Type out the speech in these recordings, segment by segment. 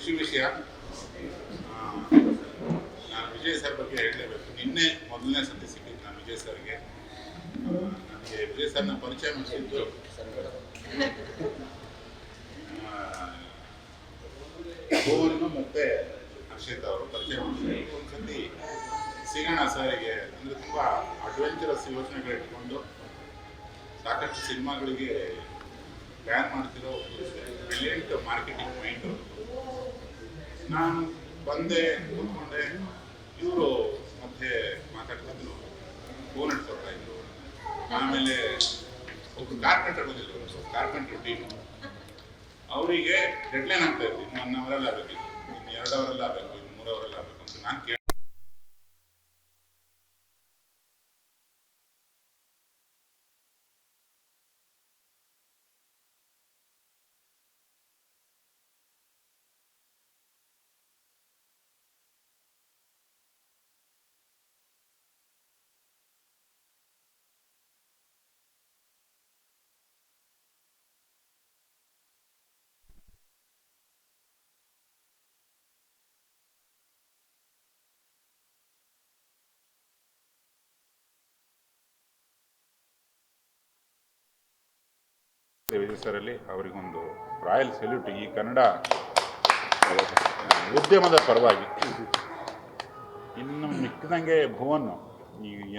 ಖುಷಿ ವಿಷಯ. ನಾನು ವಿಜಯ್ ಸರ್ ಬಗ್ಗೆ ಹೇಳಲೇಬೇಕು. ನಿನ್ನೆ ಮೊದಲನೇ ಸತಿ ಸಿಕ್ಕಿದ್ದು ನಾನು ವಿಜಯ್ ಸರ್ಗೆ. ನನಗೆ ವಿಜಯ್ ಸರ್ನ ಪರಿಚಯ ಮಾಡಿಸಿದ್ದು ಭುವನ್ ಮತ್ತು ಹರ್ಷಿತ್ ಅವರು ಪರಿಚಯ ಮಾಡಿಸಿದ್ರು. ಒಂದ್ಸತಿ ಸಿಗೋಣ ಸರ್ಗೆ ಅಂದರೆ ತುಂಬ ಅಡ್ವೆಂಚರಸ್ ಯೋಚನೆಗಳು ಇಟ್ಕೊಂಡು ಸಾಕಷ್ಟು ಸಿನಿಮಾಗಳಿಗೆ ಪ್ಲ್ಯಾನ್ ಮಾಡ್ತಿರೋ ಬ್ರಿಲಿಯಂಟ್ ಮಾರ್ಕೆಟಿಂಗ್ ಮೈಂಡು. ನಾನು ಬಂದೆ ಕೂತ್ಕೊಂಡೆ, ಇವರು ಮತ್ತೆ ಮಾತಾಡ್ತಿದ್ರು, ಫೋನ್ ಇಟ್ಕೊಳ್ತಾ ಇದ್ರು. ಆಮೇಲೆ ಒಬ್ಬ ಕಾರ್ಪೆಂಟರ್ ಬಂದಿದ್ರು, ಕಾರ್ಪೆಂಟರ್ ಟೀಮು. ಅವರಿಗೆ ಡೆಡ್ಲೈನ್ ಆಗ್ತಾ ಇತ್ತು, ಇನ್ನು 1 ಅವರಲ್ಲಿ ಆಗಬೇಕು, ಇನ್ನು 2 ಅವರಲ್ಲಿ ಆಗಬೇಕು, ಇನ್ನು 3 ಅವರಲ್ಲಿ ಆಗಬೇಕು ಅಂತ ನಾನು ಕೇಳಿ ವಿಜಯ್ ಸರಲ್ಲಿ ಅವರಿಗೊಂದು ರಾಯಲ್ ಸಲ್ಯೂಟ್ ಈ ಕನ್ನಡ ಉದ್ಯಮದ ಪರವಾಗಿ. ಇನ್ನು ಮಿಕ್ಕಿದಂಗೆ ಭುವನ್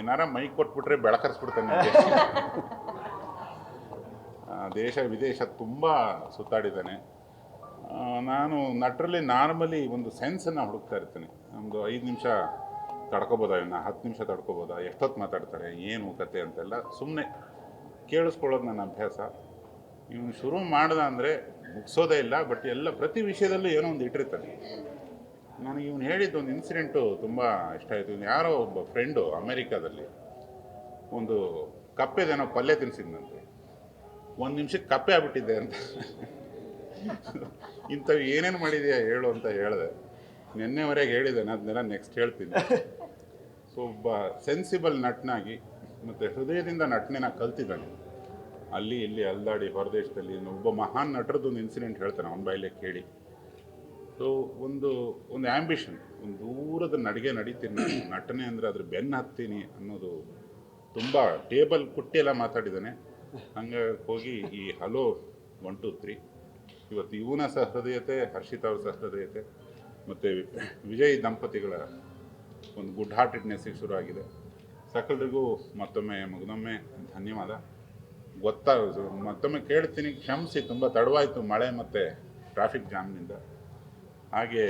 ಏನಾರ ಮೈಕ್ ಕೊಟ್ಬಿಟ್ರೆ ಬೆಳಕರಿಸ್ಬಿಡ್ತಾನೆ. ದೇಶ ವಿದೇಶ ತುಂಬ ಸುತ್ತಾಡಿದ್ದಾನೆ. ನಾನು ನಟರಲ್ಲಿ ನಾರ್ಮಲಿ ಒಂದು ಸೆನ್ಸನ್ನು ಹುಡುಕ್ತಾ ಇರ್ತೀನಿ. ಒಂದು 5 ನಿಮಿಷ ತಡ್ಕೊಬೋದಾ, ಇನ್ನು 10 ನಿಮಿಷ ತಡ್ಕೊಬೋದಾ, ಎಷ್ಟೊತ್ತು ಮಾತಾಡ್ತಾರೆ, ಏನು ಕತೆ ಅಂತೆಲ್ಲ ಸುಮ್ಮನೆ ಕೇಳಿಸ್ಕೊಳ್ಳೋದು ನನ್ನ ಅಭ್ಯಾಸ. ಇವನು ಶುರು ಮಾಡ್ದ ಅಂದರೆ ಮುಗಿಸೋದೇ ಇಲ್ಲ, ಬಟ್ ಎಲ್ಲ ಪ್ರತಿ ವಿಷಯದಲ್ಲೂ ಏನೋ ಒಂದು ಇಟ್ಟಿರ್ತಾನೆ. ನನಗೆ ಇವನು ಹೇಳಿದ್ದು ಒಂದು ಇನ್ಸಿಡೆಂಟು ತುಂಬ ಇಷ್ಟ ಆಯಿತು. ಯಾರೋ ಒಬ್ಬ ಫ್ರೆಂಡು ಅಮೇರಿಕಾದಲ್ಲಿ ಒಂದು ಕಪ್ಪೆದೇನೋ ಪಲ್ಯ ತಿನ್ನಿಸಿದ್ನಂತೆ. 1 ನಿಮಿಷಕ್ಕೆ ಕಪ್ಪೆ ಆಗ್ಬಿಟ್ಟಿದ್ದೆ ಅಂತ. ಇಂಥವು ಏನೇನು ಮಾಡಿದೆಯಾ ಹೇಳು ಅಂತ ಹೇಳಿದೆ. ನಿನ್ನೆವರೆಗೆ ಹೇಳಿದ್ದೇನೆ, ಅದನ್ನೆಲ್ಲ ನೆಕ್ಸ್ಟ್ ಹೇಳ್ತೀನಿ. ಸೊ ಒಬ್ಬ ಸೆನ್ಸಿಬಲ್ ನಟನಾಗಿ ಮತ್ತು ಹೃದಯದಿಂದ ನಟನೆನ ಕಲ್ತಿದ್ದಾನೆ. ಅಲ್ಲಿ ಇಲ್ಲಿ ಅಲ್ದಾಡಿ ಹೊರದೇಶದಲ್ಲಿ ಒಬ್ಬ ಮಹಾನ್ ನಟರದ್ದೊಂದು ಇನ್ಸಿಡೆಂಟ್ ಹೇಳ್ತಾನೆ ಅವನ ಬಾಯಲ್ಲೇ ಕೇಳಿ. ಸೊ ಒಂದು ಆ್ಯಂಬಿಷನ್, ಒಂದು ದೂರದ ನಡಿಗೆ ನಡೀತೀನಿ, ನಟನೆ ಅಂದರೆ ಅದ್ರ ಬೆನ್ನು ಹತ್ತೀನಿ ಅನ್ನೋದು ತುಂಬ ಟೇಬಲ್ ಕುಟ್ಟಿಯೆಲ್ಲ ಮಾತಾಡಿದ್ದಾನೆ. ಹಂಗೆ ಹೋಗಿ ಈ ಹಲೋ 1 2 3 ಇವತ್ತು ಇವನ ಸಹೃದಯತೆ, ಹರ್ಷಿತ್ ಅವ್ರ ಸಹೃದಯತೆ ಮತ್ತು ವಿಜಯ್ ದಂಪತಿಗಳ ಒಂದು ಗುಡ್ ಹಾರ್ಟೆಡ್ನೆಸ್ಸಿಗೆ ಶುರು ಆಗಿದೆ. ಸಕಲರಿಗೂ ಮತ್ತೊಮ್ಮೆ ಧನ್ಯವಾದ. ಮತ್ತೊಮ್ಮೆ ಕೇಳ್ತೀನಿ, ಕ್ಷಮಿಸಿ, ತುಂಬ ತಡವಾಯಿತು ಮಳೆ ಮತ್ತು ಟ್ರಾಫಿಕ್ ಜಾಮ್ನಿಂದ. ಹಾಗೆ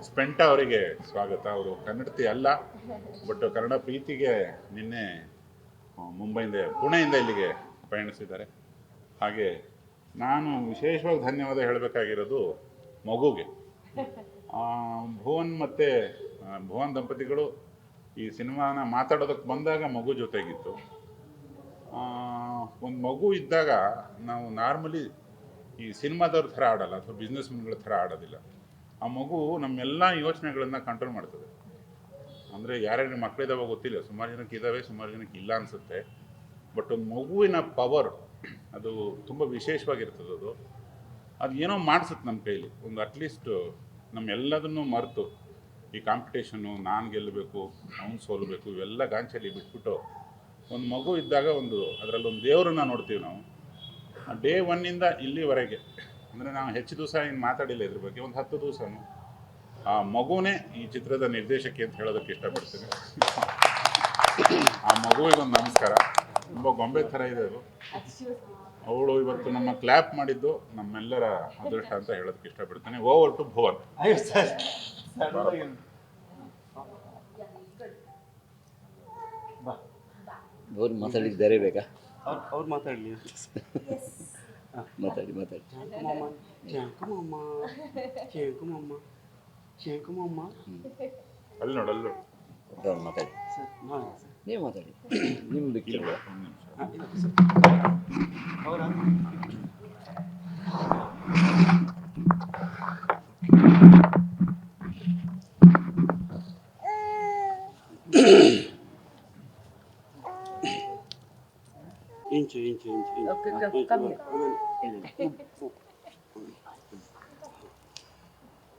ಸ್ಪೆಂಟ ಅವರಿಗೆ ಸ್ವಾಗತ. ಅವರು ಕನ್ನಡತಿ ಅಲ್ಲ, ಬಟ್ ಕನ್ನಡ ಪ್ರೀತಿಗೆ ನಿನ್ನೆ ಪುಣೆಯಿಂದ ಇಲ್ಲಿಗೆ ಪಯಣಿಸಿದ್ದಾರೆ. ಹಾಗೆ ನಾನು ವಿಶೇಷವಾಗಿ ಧನ್ಯವಾದ ಹೇಳಬೇಕಾಗಿರೋದು ಮಗುಗೆ. ಭುವನ್ ದಂಪತಿಗಳು ಈ ಸಿನಿಮಾನ ಮಾತಾಡೋದಕ್ಕೆ ಬಂದಾಗ ಮಗು ಜೊತೆಗಿತ್ತು. ಒಂದು ಮಗು ಇದ್ದಾಗ ನಾವು ನಾರ್ಮಲಿ ಈ ಸಿನಿಮಾದವ್ರ ಥರ ಆಡೋಲ್ಲ, ಅಥವಾ ಬಿಸ್ನೆಸ್ಮನ್ಗಳ ಥರ ಆಡೋದಿಲ್ಲ. ಆ ಮಗು ನಮ್ಮೆಲ್ಲ ಯೋಚನೆಗಳನ್ನು ಕಂಟ್ರೋಲ್ ಮಾಡ್ತದೆ. ಅಂದರೆ ಯಾರ್ಯಾರು ಮಕ್ಕಳಿದಾವೆ ಗೊತ್ತಿಲ್ಲ, ಸುಮಾರು ಜನಕ್ಕೆ ಇದ್ದಾವೆ, ಸುಮಾರು ಜನಕ್ಕೆ ಇಲ್ಲ ಅನಿಸುತ್ತೆ. ಬಟ್ ಒಂದು ಮಗುವಿನ ಪವರ್ ಅದು ತುಂಬ ವಿಶೇಷವಾಗಿರ್ತದೆ. ಅದು ಏನೋ ಮಾಡಿಸುತ್ತೆ ನಮ್ಮ ಕೈಲಿ. ಒಂದು ಅಟ್ಲೀಸ್ಟ್ ನಮ್ಮೆಲ್ಲದನ್ನು ಮರೆತು ಈ ಕಾಂಪಿಟೇಷನ್ನು, ನಾನು ಗೆಲ್ಲಬೇಕು, ಅವ್ನು ಸೋಲಬೇಕು, ಇವೆಲ್ಲ ಗಾಂಚಲಿ ಬಿಟ್ಬಿಟ್ಟು ಒಂದು ಮಗು ಇದ್ದಾಗ ಅದರಲ್ಲೊಂದು ದೇವರನ್ನ ನೋಡ್ತೀವಿ ನಾವು. ಡೇ 1 ಇಲ್ಲಿವರೆಗೆ, ಅಂದರೆ ನಾವು ಹೆಚ್ಚು ದಿವಸ ಏನು ಮಾತಾಡಿಲ್ಲ ಇದ್ರ ಬಗ್ಗೆ, ಒಂದು 10 ದಿವಸನೂ ಆ ಮಗುವೇ ಈ ಚಿತ್ರದ ನಿರ್ದೇಶಕಿ ಅಂತ ಹೇಳೋದಕ್ಕೆ ಇಷ್ಟಪಡ್ತೀನಿ. ಆ ಮಗುವಿಗೊಂದು ನಮಸ್ಕಾರ. ತುಂಬ ಗೊಂಬೆ ಥರ ಇದೆ ಅದು. ಅವಳು ಇವತ್ತು ನಮ್ಮ ಕ್ಲ್ಯಾಪ್ ಮಾಡಿದ್ದು ನಮ್ಮೆಲ್ಲರ ಅದೃಷ್ಟ ಅಂತ ಹೇಳೋದಕ್ಕೆ ಇಷ್ಟಪಡ್ತೀನಿ. Over to Bhuvan. ಅವ್ರು ಮಾತಾಡಿದ್ದಾರೆ ಬೇಕಾ? ಅವ್ರು ಮಾತಾಡಲಿ. ಮಾತಾಡಿ. ಅಲ್ಲಿ ನೋಡಲ್ಲು ಮಾತಾಡಿ. ನೀವು ಮಾತಾಡಿ, ನಿಮ್ದು ಕೇಳುವ. ಅವರ ಇಂಚು Okay, come here.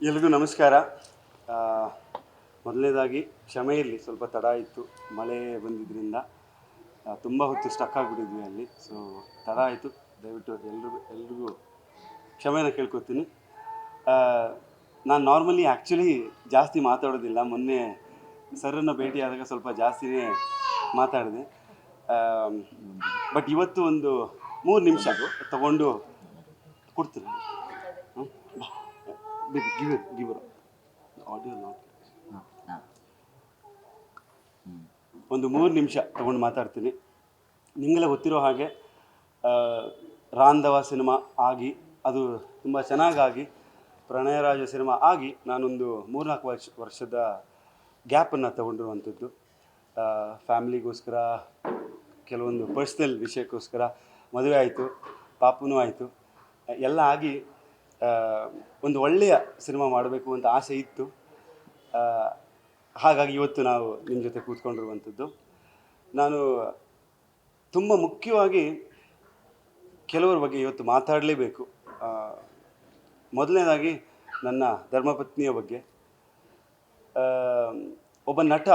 ಎಲ್ರಿಗೂ ನಮಸ್ಕಾರ. ಮೊದಲನೇದಾಗಿ ಕ್ಷಮೆ ಇರಲಿ, ಸ್ವಲ್ಪ ತಡ ಇತ್ತು, ಮಳೆ ಬಂದಿದ್ದರಿಂದ ತುಂಬ ಹೊತ್ತು ಸ್ಟಕ್ ಆಗಿಬಿಟ್ಟಿದ್ವಿ ಅಲ್ಲಿ. ಸೊ ತಡ ಆಯಿತು, ದಯವಿಟ್ಟು ಎಲ್ರಿಗೂ ಕ್ಷಮೆನ ಕೇಳ್ಕೊತೀನಿ. ನಾನು ನಾರ್ಮಲಿ ಆ್ಯಕ್ಚುಲಿ ಜಾಸ್ತಿ ಮಾತಾಡೋದಿಲ್ಲ. ಮೊನ್ನೆ ಸರ್ರನ್ನು ಭೇಟಿಯಾದಾಗ ಸ್ವಲ್ಪ ಜಾಸ್ತಿನೇ ಮಾತಾಡಿದೆ. ಬಟ್ ಇವತ್ತು ಒಂದು 3 ನಿಮಿಷ ತಗೊಂಡು ಕೊಡ್ತೀನಿ. ಆಡಿಯೋ ಒಂದು 3 ನಿಮಿಷ ತಗೊಂಡು ಮಾತಾಡ್ತೀನಿ. ನಿಮಗೆಲ್ಲ ಗೊತ್ತಿರೋ ಹಾಗೆ ರಾಂಧವ ಸಿನಿಮಾ ಆಗಿ ಅದು ತುಂಬ ಚೆನ್ನಾಗಾಗಿ, ಪ್ರಣಯರಾಜ ಸಿನಿಮಾ ಆಗಿ ನಾನೊಂದು 3-4 ವರ್ಷದ ಗ್ಯಾಪನ್ನು ತಗೊಂಡಿರುವಂಥದ್ದು. ಫ್ಯಾಮ್ಲಿಗೋಸ್ಕರ, ಕೆಲವೊಂದು ಪರ್ಸ್ನಲ್ ವಿಷಯಕ್ಕೋಸ್ಕರ ಮದುವೆ ಆಯಿತು, ಪಾಪುನೂ ಆಯಿತು, ಎಲ್ಲ ಆಗಿ ಒಂದು ಒಳ್ಳೆಯ ಸಿನಿಮಾ ಮಾಡಬೇಕು ಅಂತ ಆಸೆ ಇತ್ತು. ಹಾಗಾಗಿ ಇವತ್ತು ನಾವು ನಿಮ್ಮ ಜೊತೆ ಕೂತ್ಕೊಂಡಿರುವಂಥದ್ದು. ನಾನು ತುಂಬ ಮುಖ್ಯವಾಗಿ ಕೆಲವರ ಬಗ್ಗೆ ಇವತ್ತು ಮಾತಾಡಲೇಬೇಕು. ಮೊದಲನೇದಾಗಿ ನನ್ನ ಧರ್ಮಪತ್ನಿಯ ಬಗ್ಗೆ. ಒಬ್ಬ ನಟ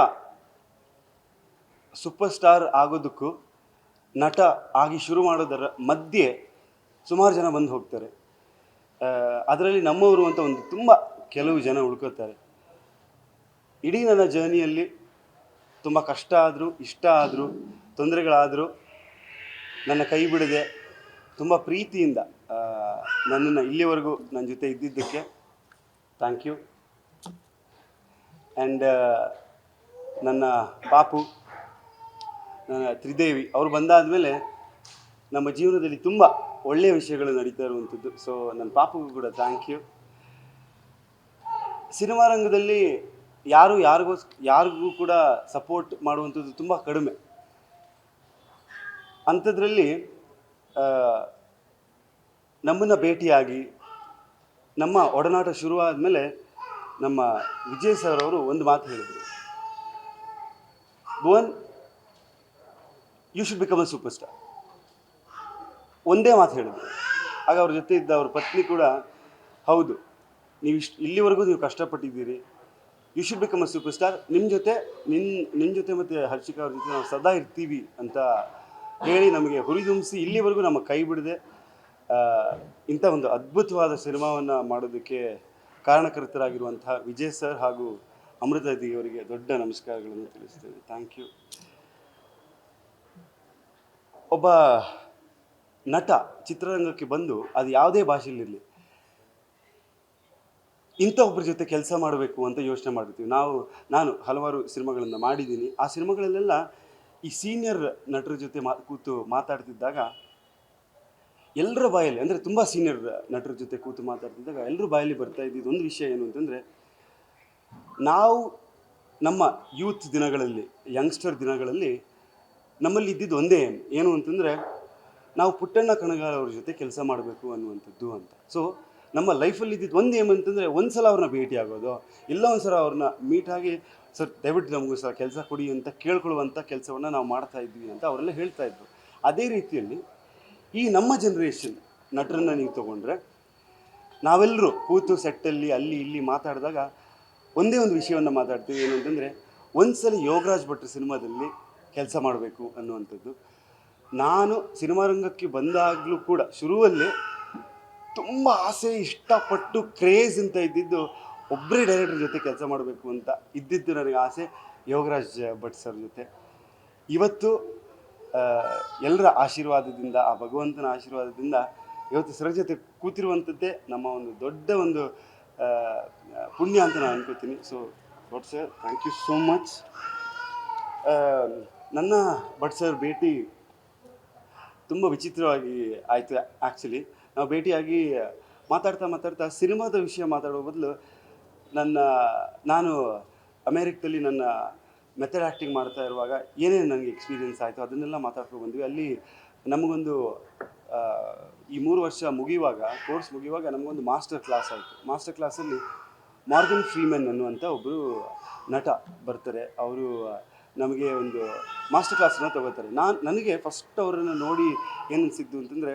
ಸೂಪರ್ ಸ್ಟಾರ್ ಆಗೋದಕ್ಕೂ ನಟ ಆಗಿ ಶುರು ಮಾಡೋದರ ಮಧ್ಯೆ ಸುಮಾರು ಜನ ಬಂದು ಹೋಗ್ತಾರೆ. ಅದರಲ್ಲಿ ನಮ್ಮವರು ಅಂತ ಒಂದು ತುಂಬ ಕೆಲವು ಜನ ಉಳ್ಕೋತಾರೆ. ಇಡೀ ನನ್ನ ಜರ್ನಿಯಲ್ಲಿ ತುಂಬ ಕಷ್ಟ ಆದರೂ, ಇಷ್ಟ ಆದರೂ, ತೊಂದರೆಗಳಾದರೂ ನನ್ನ ಕೈ ಬಿಡದೆ ತುಂಬ ಪ್ರೀತಿಯಿಂದ ನನ್ನನ್ನು ಇಲ್ಲಿವರೆಗೂ ನನ್ನ ಜೊತೆ ಇದ್ದಿದ್ದಕ್ಕೆ ಥ್ಯಾಂಕ್ ಯು. ಆ್ಯಂಡ್ ನನ್ನ ಪಾಪು, ನನ್ನ ತ್ರಿದೇವಿ ಅವರು ಬಂದಾದಮೇಲೆ ನಮ್ಮ ಜೀವನದಲ್ಲಿ ತುಂಬ ಒಳ್ಳೆಯ ವಿಷಯಗಳು ನಡೀತಾ ಇರುವಂಥದ್ದು. ಸೊ ನನ್ನ ಪಾಪುಗೂ ಕೂಡ ಥ್ಯಾಂಕ್ ಯು. ಸಿನಿಮಾ ರಂಗದಲ್ಲಿ ಯಾರಿಗೂ ಕೂಡ ಸಪೋರ್ಟ್ ಮಾಡುವಂಥದ್ದು ತುಂಬ ಕಡಿಮೆ. ಅಂಥದ್ರಲ್ಲಿ ನಮ್ಮನ್ನು ಭೇಟಿಯಾಗಿ ನಮ್ಮ ಒಡನಾಟ ಶುರುವಾದ ಮೇಲೆ ನಮ್ಮ ವಿಜಯ್ ಸರ್ ಅವರು ಒಂದು ಮಾತು ಹೇಳಿದರು, Bhuvan, you should become a super star. ಒಂದೇ ಮಾತು ಹೇಳಿದ್ರು. ಆಗ ಅವ್ರ ಜೊತೆ ಇದ್ದ ಅವ್ರ ಪತ್ನಿ ಕೂಡ, ಹೌದು, ನೀವು ಇಲ್ಲಿವರೆಗೂ ನೀವು ಕಷ್ಟಪಟ್ಟಿದ್ದೀರಿ, you should become a super star, ನಿಮ್ಮ ಜೊತೆ ಮತ್ತು ಹರ್ಷಿಕಾ ಅವ್ರ ಜೊತೆ ನಾವು ಸದಾ ಇರ್ತೀವಿ ಅಂತ ಹೇಳಿ ನಮಗೆ ಹುರಿದುಂಬಿಸಿ ಇಲ್ಲಿವರೆಗೂ ನಮ್ಮ ಕೈ ಬಿಡದೆ ಇಂಥ ಒಂದು ಅದ್ಭುತವಾದ ಸಿನಿಮಾವನ್ನು ಮಾಡೋದಕ್ಕೆ ಕಾರಣಕರ್ತರಾಗಿರುವಂತಹ ವಿಜಯ್ ಸರ್ ಹಾಗೂ ಅಮೃತಾ ಅವರಿಗೆ ದೊಡ್ಡ ನಮಸ್ಕಾರಗಳನ್ನು ತಿಳಿಸ್ತೇನೆ. Thank you. ಒಬ್ಬ ನಟ ಚಿತ್ರರಂಗಕ್ಕೆ ಬಂದು ಅದು ಯಾವುದೇ ಭಾಷೆಯಲ್ಲಿರಲಿ, ಇಂಥ ಒಬ್ಬರ ಜೊತೆ ಕೆಲಸ ಮಾಡಬೇಕು ಅಂತ ಯೋಚನೆ ಮಾಡಿರ್ತೀವಿ. ನಾನು ಹಲವಾರು ಸಿನಿಮಾಗಳನ್ನು ಮಾಡಿದ್ದೀನಿ. ಆ ಸಿನಿಮಾಗಳಲ್ಲೆಲ್ಲ ಈ ಸೀನಿಯರ್ ನಟರ ಜೊತೆ ಕೂತು ಮಾತಾಡ್ತಿದ್ದಾಗ ಎಲ್ಲರ ಬಾಯಲ್ಲಿ, ಅಂದರೆ ತುಂಬ ಸೀನಿಯರ್ ನಟರ ಜೊತೆ ಕೂತು ಮಾತಾಡ್ತಿದ್ದಾಗ ಎಲ್ಲರ ಬಾಯಲ್ಲಿ ಬರ್ತಾ ಇದ್ದಿದ್ದು ಒಂದು ವಿಷಯ ಏನು ಅಂತಂದರೆ, ನಾವು ನಮ್ಮ ಯೂತ್ ದಿನಗಳಲ್ಲಿ, ಯಂಗ್ಸ್ಟರ್ ದಿನಗಳಲ್ಲಿ ನಮ್ಮಲ್ಲಿ ಇದ್ದಿದ್ದು ಒಂದೇ ಏನು ಅಂತಂದರೆ, ನಾವು ಪುಟ್ಟಣ್ಣ ಕಣಗಾಲ್ ಅವ್ರ ಜೊತೆ ಕೆಲಸ ಮಾಡಬೇಕು ಅನ್ನುವಂಥದ್ದು ಅಂತ. ಸೊ ನಮ್ಮ ಲೈಫಲ್ಲಿ ಇದ್ದಿದ್ದು ಒಂದು ಏಮಂತಂದರೆ, ಒಂದು ಸಲ ಅವ್ರನ್ನ ಭೇಟಿ ಆಗೋದು, ಇಲ್ಲ ಒಂದು ಸಲ ಅವ್ರನ್ನ ಮೀಟ್ ಆಗಿ, ಸರ್ ದಯವಿಟ್ಟು ನಮಗೂ ಸಹ ಕೆಲಸ ಕೊಡಿ ಅಂತ ಕೇಳ್ಕೊಳ್ಳುವಂಥ ಕೆಲಸವನ್ನು ನಾವು ಮಾಡ್ತಾ ಇದ್ವಿ ಅಂತ ಅವರೆಲ್ಲ ಹೇಳ್ತಾ ಇದ್ರು. ಅದೇ ರೀತಿಯಲ್ಲಿ ಈ ನಮ್ಮ ಜನ್ರೇಷನ್ ನಟರನ್ನು ನೀವು ತೊಗೊಂಡ್ರೆ, ನಾವೆಲ್ಲರೂ ಕೂತು ಸೆಟ್ಟಲ್ಲಿ ಅಲ್ಲಿ ಇಲ್ಲಿ ಮಾತಾಡಿದಾಗ ಒಂದೇ ಒಂದು ವಿಷಯವನ್ನು ಮಾತಾಡ್ತೀವಿ. ಏನು ಅಂತಂದರೆ, ಒಂದು ಸಲ ಯೋಗರಾಜ್ ಭಟ್ರ ಸಿನಿಮಾದಲ್ಲಿ ಕೆಲಸ ಮಾಡಬೇಕು ಅನ್ನುವಂಥದ್ದು. ನಾನು ಸಿನಿಮಾ ರಂಗಕ್ಕೆ ಬಂದಾಗಲೂ ಕೂಡ ಶುರುವಲ್ಲೇ ತುಂಬ ಆಸೆ, ಇಷ್ಟಪಟ್ಟು ಕ್ರೇಜ್ ಅಂತ ಇದ್ದಿದ್ದು ಒಬ್ಬರೇ ಡೈರೆಕ್ಟರ್ ಜೊತೆ ಕೆಲಸ ಮಾಡಬೇಕು ಅಂತ ಇದ್ದಿದ್ದು ನನಗೆ ಆಸೆ, ಯೋಗರಾಜ್ ಭಟ್ ಸರ್ ಜೊತೆ. ಇವತ್ತು ಎಲ್ಲರ ಆಶೀರ್ವಾದದಿಂದ, ಆ ಭಗವಂತನ ಆಶೀರ್ವಾದದಿಂದ ಇವತ್ತು ಸರ್ ಜೊತೆ ಕೂತಿರುವಂಥದ್ದೇ ನಮ್ಮ ಒಂದು ದೊಡ್ಡ ಒಂದು ಪುಣ್ಯ ಅಂತ ನಾನು ಅನ್ಕೋತೀನಿ. So Bhat sir, thank you so much. ನನ್ನ ಭಟ್ ಸರ್ ಭೇಟಿ ತುಂಬ ವಿಚಿತ್ರವಾಗಿ ಆಯಿತು. ಆ್ಯಕ್ಚುಲಿ ನಾವು ಭೇಟಿಯಾಗಿ ಮಾತಾಡ್ತಾ ಸಿನಿಮಾದ ವಿಷಯ ಮಾತಾಡೋ ಬದಲು ನಾನು ಅಮೇರಿಕದಲ್ಲಿ ನನ್ನ ಮೆಥಡ್ ಆ್ಯಕ್ಟಿಂಗ್ ಮಾಡ್ತಾ ಇರುವಾಗ ಏನೇನು ನನಗೆ ಎಕ್ಸ್ಪೀರಿಯೆನ್ಸ್ ಆಯಿತು ಅದನ್ನೆಲ್ಲ ಮಾತಾಡ್ಕೊಂಡು ಬಂದ್ವಿ. ಅಲ್ಲಿ ನಮಗೊಂದು ಈ 3 ವರ್ಷ ಮುಗಿಯುವಾಗ, ಕೋರ್ಸ್ ಮುಗಿಯುವಾಗ ನಮಗೊಂದು ಮಾಸ್ಟರ್ ಕ್ಲಾಸ್ ಆಯಿತು. ಮಾಸ್ಟರ್ ಕ್ಲಾಸಲ್ಲಿ ಮಾರ್ಗನ್ ಫ್ರೀಮನ್ ಅನ್ನುವಂಥ ಒಬ್ಬರು ನಟ ಬರ್ತಾರೆ. ಅವರು ನಮಗೆ ಒಂದು ಮಾಸ್ಟರ್ ಕ್ಲಾಸನ್ನು ತೊಗೋತಾರೆ. ನನಗೆ ಫಸ್ಟ್ ಅವರನ್ನು ನೋಡಿ ಏನು ಅನಿಸಿದ್ದು ಅಂತಂದರೆ,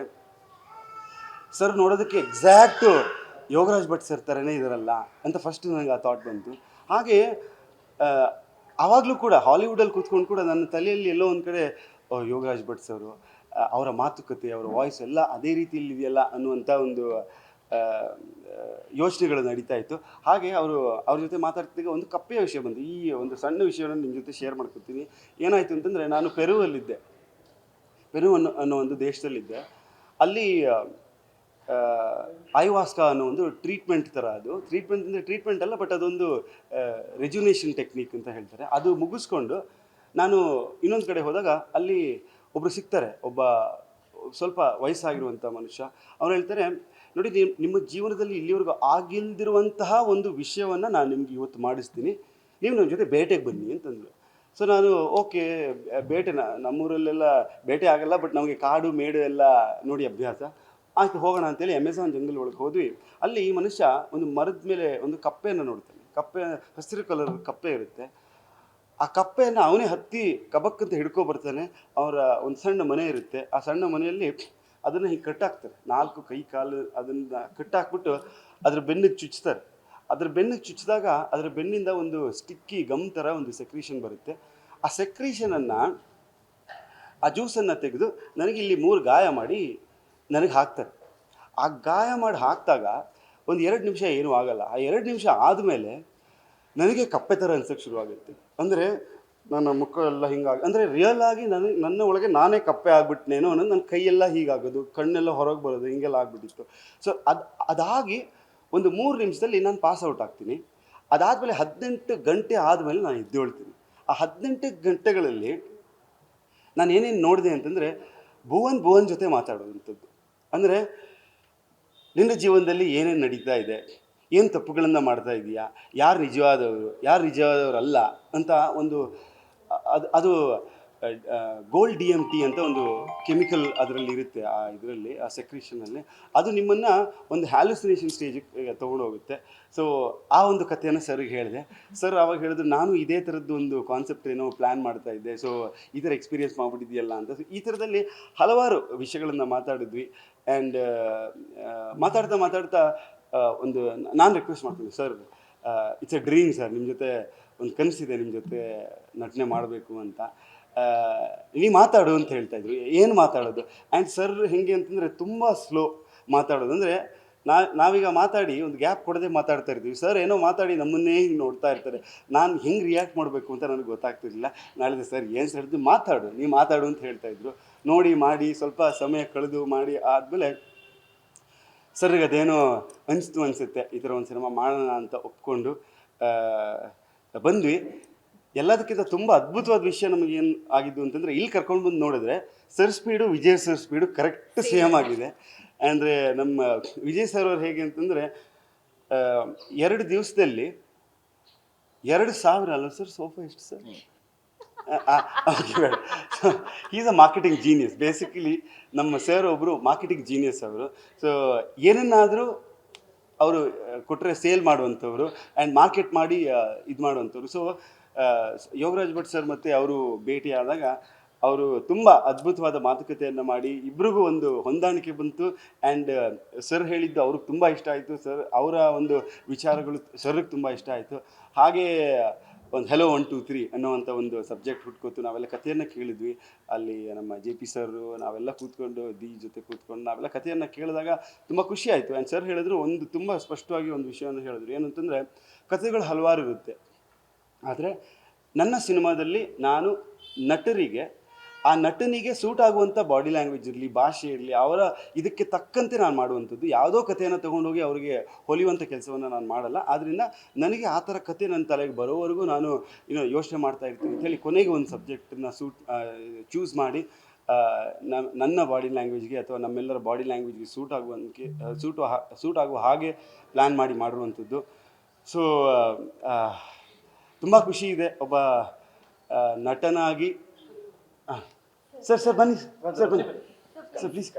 ಸರ್ ನೋಡೋದಕ್ಕೆ ಎಕ್ಸಾಕ್ಟು ಯೋಗರಾಜ್ ಭಟ್ ಸರ್ ಥರನೇ ಇದಾರಲ್ಲ ಅಂತ ಫಸ್ಟ್ ನನಗೆ ಆ ಥಾಟ್ ಬಂತು. ಹಾಗೆ ಆವಾಗಲೂ ಕೂಡ ಹಾಲಿವುಡಲ್ಲಿ ಕೂತ್ಕೊಂಡು ಕೂಡ ನನ್ನ ತಲೆಯಲ್ಲಿ ಎಲ್ಲೋ ಒಂದು ಕಡೆ ಯೋಗರಾಜ್ ಭಟ್ ಸರು, ಅವರ ಮಾತುಕತೆ, ಅವರ ವಾಯ್ಸ್ ಎಲ್ಲ ಅದೇ ರೀತಿಯಲ್ಲಿ ಇದೆಯಲ್ಲ ಅನ್ನುವಂಥ ಒಂದು ಯೋಚನೆಗಳು ನಡೀತಾ ಇತ್ತು. ಹಾಗೆ ಅವ್ರ ಜೊತೆ ಮಾತಾಡ್ತಿದ್ದಾಗ ಒಂದು ಕಪ್ಪೆಯ ವಿಷಯ ಬಂತು. ಈ ಒಂದು ಸಣ್ಣ ವಿಷಯವನ್ನು ನಿಮ್ಮ ಜೊತೆ ಶೇರ್ ಮಾಡ್ಕೊತೀನಿ. ಏನಾಯಿತು ಅಂತಂದರೆ, ನಾನು ಪೆರುವಲ್ಲಿದ್ದೆ. ಪೆರು ಅನ್ನೋ ಒಂದು ದೇಶದಲ್ಲಿದ್ದೆ. ಅಲ್ಲಿ ಆಯುವಾಸ್ಕಾ ಅನ್ನೋ ಒಂದು ಟ್ರೀಟ್ಮೆಂಟ್ ಥರ, ಅದು ಟ್ರೀಟ್ಮೆಂಟ್ ಅಂದರೆ ಟ್ರೀಟ್ಮೆಂಟ್ ಅಲ್ಲ, ಬಟ್ ಅದೊಂದು ರೆಜ್ಯುನೇಷನ್ ಟೆಕ್ನಿಕ್ ಅಂತ ಹೇಳ್ತಾರೆ. ಅದು ಮುಗಿಸ್ಕೊಂಡು ನಾನು ಇನ್ನೊಂದು ಕಡೆ ಹೋದಾಗ ಅಲ್ಲಿ ಒಬ್ಬರು ಸಿಗ್ತಾರೆ, ಒಬ್ಬ ಸ್ವಲ್ಪ ವಯಸ್ಸಾಗಿರುವಂಥ ಮನುಷ್ಯ. ಅವ್ರು ಹೇಳ್ತಾರೆ, ನೋಡಿ ನಿಮ್ಮ ಜೀವನದಲ್ಲಿ ಇಲ್ಲಿವರೆಗೂ ಆಗಿಲ್ದಿರುವಂತಹ ಒಂದು ವಿಷಯವನ್ನು ನಾನು ನಿಮ್ಗೆ ಇವತ್ತು ಮಾಡಿಸ್ತೀನಿ, ನೀವು ನನ್ನ ಜೊತೆ ಬೇಟೆಗೆ ಬನ್ನಿ ಅಂತಂದರು. ಸೊ ನಾನು ಓಕೆ, ಬೇಟೆ ನಮ್ಮೂರಲ್ಲೆಲ್ಲ ಬೇಟೆ ಆಗಲ್ಲ, ಬಟ್ ನಮಗೆ ಕಾಡು ಮೇಡು ಎಲ್ಲ ನೋಡಿ ಅಭ್ಯಾಸ, ಆಯ್ತು ಹೋಗೋಣ ಅಂತೇಳಿ ಅಮೆಝಾನ್ ಜಂಗಲ್ ಒಳಗೆ ಹೋದ್ವಿ. ಅಲ್ಲಿ ಈ ಮನುಷ್ಯ ಒಂದು ಮರದ ಮೇಲೆ ಒಂದು ಕಪ್ಪೆಯನ್ನು ನೋಡ್ತಾನೆ. ಕಪ್ಪೆ ಹಸಿರು ಕಲರ್ ಕಪ್ಪೆ ಇರುತ್ತೆ. ಆ ಕಪ್ಪೆಯನ್ನು ಅವನೇ ಹತ್ತಿ ಕಬಕ್ಕಂತ ಹಿಡ್ಕೊ ಬರ್ತಾನೆ. ಅವರ ಒಂದು ಸಣ್ಣ ಮನೆ ಇರುತ್ತೆ. ಆ ಸಣ್ಣ ಮನೆಯಲ್ಲಿ ಅದನ್ನು ಹೀಗೆ ಕಟ್ಟಾಕ್ತಾರೆ, 4 ಕೈ ಕಾಲು ಅದನ್ನು ಕಟ್ಟಾಕ್ಬಿಟ್ಟು ಅದ್ರ ಬೆನ್ನಿಗೆ ಚುಚ್ತಾರೆ. ಅದ್ರ ಬೆನ್ನಿಗೆ ಚುಚ್ಚಿದಾಗ ಅದರ ಬೆನ್ನಿಂದ ಒಂದು ಸ್ಟಿಕ್ಕಿ ಗಮ್ ಥರ ಒಂದು ಸೆಕ್ರೀಷನ್ ಬರುತ್ತೆ. ಆ ಸೆಕ್ರೀಷನನ್ನು, ಆ ಜ್ಯೂಸನ್ನು ತೆಗೆದು ನನಗೆ ಇಲ್ಲಿ 3 ಗಾಯ ಮಾಡಿ ನನಗೆ ಹಾಕ್ತಾರೆ. ಆ ಗಾಯ ಮಾಡಿ ಹಾಕಿದಾಗ ಒಂದು 2 ನಿಮಿಷ ಏನೂ ಆಗಲ್ಲ. ಆ 2 ನಿಮಿಷ ಆದಮೇಲೆ ನನಗೆ ಕಪ್ಪೆ ಥರ ಅನ್ಸೋಕ್ಕೆ ಶುರುವಾಗುತ್ತೆ. ಅಂದರೆ ನನ್ನ ಮುಖ ಎಲ್ಲ ಹಿಂಗಾಗಿ, ಅಂದರೆ ರಿಯಲ್ ಆಗಿ ನನ್ನ ಒಳಗೆ ನಾನೇ ಕಪ್ಪೆ ಆಗ್ಬಿಟ್ನೇನೋ ಅನ್ನೋದು, ನನ್ನ ಕೈಯೆಲ್ಲ ಹೀಗಾಗೋದು, ಕಣ್ಣೆಲ್ಲ ಹೊರಗೆ ಬರೋದು, ಹಿಂಗೆಲ್ಲ ಆಗ್ಬಿಟ್ಟಿತ್ತು. ಸೊ ಅದಾಗಿ ಒಂದು 3 ನಿಮಿಷದಲ್ಲಿ ನಾನು ಪಾಸ್ ಔಟ್ ಆಗ್ತೀನಿ. ಅದಾದಮೇಲೆ 18 ಗಂಟೆ ಆದಮೇಲೆ ನಾನು ಎದ್ದೇಳ್ತೀನಿ. ಆ 18 ಗಂಟೆಗಳಲ್ಲಿ ನಾನು ಏನೇನು ನೋಡಿದೆ ಅಂತಂದರೆ, ಭುವನ್ ಜೊತೆ ಮಾತಾಡೋವಂಥದ್ದು. ಅಂದರೆ ನಿನ್ನ ಜೀವನದಲ್ಲಿ ಏನೇನು ನಡೀತಾ ಇದೆ, ಏನು ತಪ್ಪುಗಳನ್ನು ಮಾಡ್ತಾ ಇದೆಯಾ, ಯಾರು ನಿಜವಾದವರಲ್ಲ ಅಂತ ಒಂದು ಅದು ಗೋಲ್ಡ್ DMT ಅಂತ ಒಂದು ಕೆಮಿಕಲ್ ಅದರಲ್ಲಿ ಇರುತ್ತೆ. ಆ ಸೆಕ್ರೀಷನಲ್ಲಿ ಅದು ನಿಮ್ಮನ್ನು ಒಂದು ಹ್ಯಾಲುಸಿನೇಷನ್ ಸ್ಟೇಜಿಗೆ ತೊಗೊಂಡೋಗುತ್ತೆ. ಸೊ ಆ ಒಂದು ಕಥೆಯನ್ನು ಸರ್ಗೆ ಹೇಳಿದೆ. ಸರ್ ಆವಾಗ ಹೇಳಿದ್ರು, ನಾನು ಇದೇ ಥರದ್ದು ಒಂದು ಕಾನ್ಸೆಪ್ಟ್ ಏನೋ ಪ್ಲ್ಯಾನ್ ಮಾಡ್ತಾ ಇದ್ದೆ, ಸೊ ಈ ಥರ ಎಕ್ಸ್ಪೀರಿಯೆನ್ಸ್ ಮಾಡ್ಬಿಟ್ಟಿದೆಯಲ್ಲ ಅಂತ. ಸೊ ಈ ಥರದಲ್ಲಿ ಹಲವಾರು ವಿಷಯಗಳನ್ನು ಮಾತಾಡಿದ್ವಿ. ಆ್ಯಂಡ್ ಮಾತಾಡ್ತಾ ಒಂದು ನಾನು ರಿಕ್ವೆಸ್ಟ್ ಮಾಡ್ತೀನಿ, sir it's A dream sir, ನಿಮ್ಮ ಜೊತೆ ಒಂದು ಕನಸಿದೆ, ನಿಮ್ಮ ಜೊತೆ ನಟನೆ ಮಾಡಬೇಕು ಅಂತ. ನೀವು ಮಾತಾಡು ಅಂತ ಹೇಳ್ತಾಯಿದ್ರು. ಏನು ಮಾತಾಡೋದು? ಆ್ಯಂಡ್ ಸರ್ ಹೇಗೆ ಅಂತಂದರೆ ತುಂಬ ಸ್ಲೋ ಮಾತಾಡೋದು. ಅಂದರೆ ನಾವೀಗ ಮಾತಾಡಿ ಒಂದು ಗ್ಯಾಪ್ ಕೊಡದೆ ಮಾತಾಡ್ತಾ ಇರ್ತೀವಿ. ಸರ್ ಏನೋ ಮಾತಾಡಿ ನಮ್ಮನ್ನೇ ಹಿಂಗೆ ನೋಡ್ತಾ ಇರ್ತಾರೆ. ನಾನು ಹೆಂಗೆ ರಿಯಾಕ್ಟ್ ಮಾಡಬೇಕು ಅಂತ ನನಗೆ ಗೊತ್ತಾಗ್ತಿರ್ಲಿಲ್ಲ. ನಾಳೆ ಸರ್ ಏನು ಸರ್ ನೀವು ಮಾತಾಡು ಅಂತ ಹೇಳ್ತಾಯಿದ್ರು. ನೋಡಿ ಮಾಡಿ ಸ್ವಲ್ಪ ಸಮಯ ಕಳೆದು ಮಾಡಿ ಆದಮೇಲೆ ಸರ್ಗೆ ಅದೇನೋ ಅನಿಸುತ್ತೆ, ಈ ಥರ ಒಂದು ಸಿನಿಮಾ ಮಾಡೋಣ ಅಂತ ಒಪ್ಕೊಂಡು ಬಂದ್ವಿ. ಎಲ್ಲದಕ್ಕಿಂತ ತುಂಬ ಅದ್ಭುತವಾದ ವಿಷಯ ನಮಗೇನು ಆಗಿದ್ದು ಅಂತಂದರೆ, ಇಲ್ಲಿ ಕರ್ಕೊಂಡು ಬಂದು ನೋಡಿದ್ರೆ sir speed, Vijay sir speed correct same ಆಗಿದೆ. ಅಂದರೆ ನಮ್ಮ ವಿಜಯ್ ಸರ್ ಅವ್ರು ಹೇಗೆ ಅಂತಂದರೆ, 2 ದಿವಸದಲ್ಲಿ 2,000 ಅಲ್ಲ ಸರ್ ಸೋಫಾ ಎಷ್ಟು ಸರ್? ಓಕೆ ಬೇಡ. Is a marketing genius. Basically ನಮ್ಮ ಸರ್ ಒಬ್ಬರು ಮಾರ್ಕೆಟಿಂಗ್ ಜೀನಿಯಸ್ ಅವರು. ಸೊ ಏನನ್ನಾದರೂ ಅವರು ಕೊಟ್ಟರೆ ಸೇಲ್ ಮಾಡುವಂಥವ್ರು ಆ್ಯಂಡ್ ಮಾರ್ಕೆಟ್ ಮಾಡಿ ಇದು ಮಾಡುವಂಥವ್ರು. ಸೊ ಯೋಗರಾಜ್ ಭಟ್ ಸರ್ ಮತ್ತು ಅವರು ಭೇಟಿಯಾದಾಗ ಅವರು ತುಂಬ ಅದ್ಭುತವಾದ ಮಾತುಕತೆಯನ್ನು ಮಾಡಿ ಇಬ್ಬರಿಗೂ ಒಂದು ಹೊಂದಾಣಿಕೆ ಬಂತು. ಆ್ಯಂಡ್ ಸರ್ ಹೇಳಿದ್ದು ಅವ್ರಿಗೆ ತುಂಬ ಇಷ್ಟ ಆಯಿತು. ಸರ್ ಅವರ ಒಂದು ವಿಚಾರಗಳು ಸರ್ಗೆ ತುಂಬ ಇಷ್ಟ ಆಯಿತು. ಹಾಗೇ ಒಂದು ಹೆಲೋ 1 2 3 ಅನ್ನೋವಂಥ ಒಂದು ಸಬ್ಜೆಕ್ಟ್ ಹುಟ್ಕೋತು. ನಾವೆಲ್ಲ ಕಥೆಯನ್ನು ಕೇಳಿದ್ವಿ. ಅಲ್ಲಿ ನಮ್ಮ JP ಸರು ನಾವೆಲ್ಲ ಕೂತ್ಕೊಂಡು ಜೊತೆ ಕೂತ್ಕೊಂಡು ನಾವೆಲ್ಲ ಕಥೆಯನ್ನು ಕೇಳಿದಾಗ ತುಂಬ ಖುಷಿ ಆಯಿತು. ಆ್ಯಂಡ್ ಸರ್ ಹೇಳಿದ್ರು, ಒಂದು ತುಂಬ ಸ್ಪಷ್ಟವಾಗಿ ಒಂದು ವಿಷಯವನ್ನು ಹೇಳಿದ್ರು. ಏನಂತಂದರೆ, ಕಥೆಗಳು ಹಲವಾರು ಇರುತ್ತೆ, ಆದರೆ ನನ್ನ ಸಿನಿಮಾದಲ್ಲಿ ನಾನು ನಟರಿಗೆ, ಆ ನಟನಿಗೆ ಸೂಟ್ ಆಗುವಂಥ ಬಾಡಿ ಲ್ಯಾಂಗ್ವೇಜ್ ಇರಲಿ, ಭಾಷೆ ಇರಲಿ, ಅವರ ಇದಕ್ಕೆ ತಕ್ಕಂತೆ ನಾನು ಮಾಡುವಂಥದ್ದು. ಯಾವುದೋ ಕಥೆಯನ್ನು ತೊಗೊಂಡೋಗಿ ಅವರಿಗೆ ಹೊಲಿಯುವಂಥ ಕೆಲಸವನ್ನು ನಾನು ಮಾಡಲ್ಲ. ಆದ್ದರಿಂದ ನನಗೆ ಆ ಥರ ಕಥೆ ನನ್ನ ತಲೆಗೆ ಬರೋವರೆಗೂ ನಾನು ಯೋಚನೆ ಮಾಡ್ತಾ ಇರ್ತೀನಿ ಅಂಥೇಳಿ ಕೊನೆಗೆ ಒಂದು ಸಬ್ಜೆಕ್ಟನ್ನು ಚೂಸ್ ಮಾಡಿ ನನ್ನ ಬಾಡಿ ಲ್ಯಾಂಗ್ವೇಜ್ಗೆ ಅಥವಾ ನಮ್ಮೆಲ್ಲರ ಬಾಡಿ ಲ್ಯಾಂಗ್ವೇಜ್ಗೆ ಸೂಟ್ ಆಗುವ ಹಾಗೆ ಪ್ಲ್ಯಾನ್ ಮಾಡಿ ಮಾಡಿರುವಂಥದ್ದು. ಸೊ ತುಂಬ ಖುಷಿ ಇದೆ ಒಬ್ಬ ನಟನಾಗಿ. ಸರ್ ಬನ್ನಿ ಸರ್, ಬನ್ನಿ ಸರ್, ಪ್ಲೀಸ್.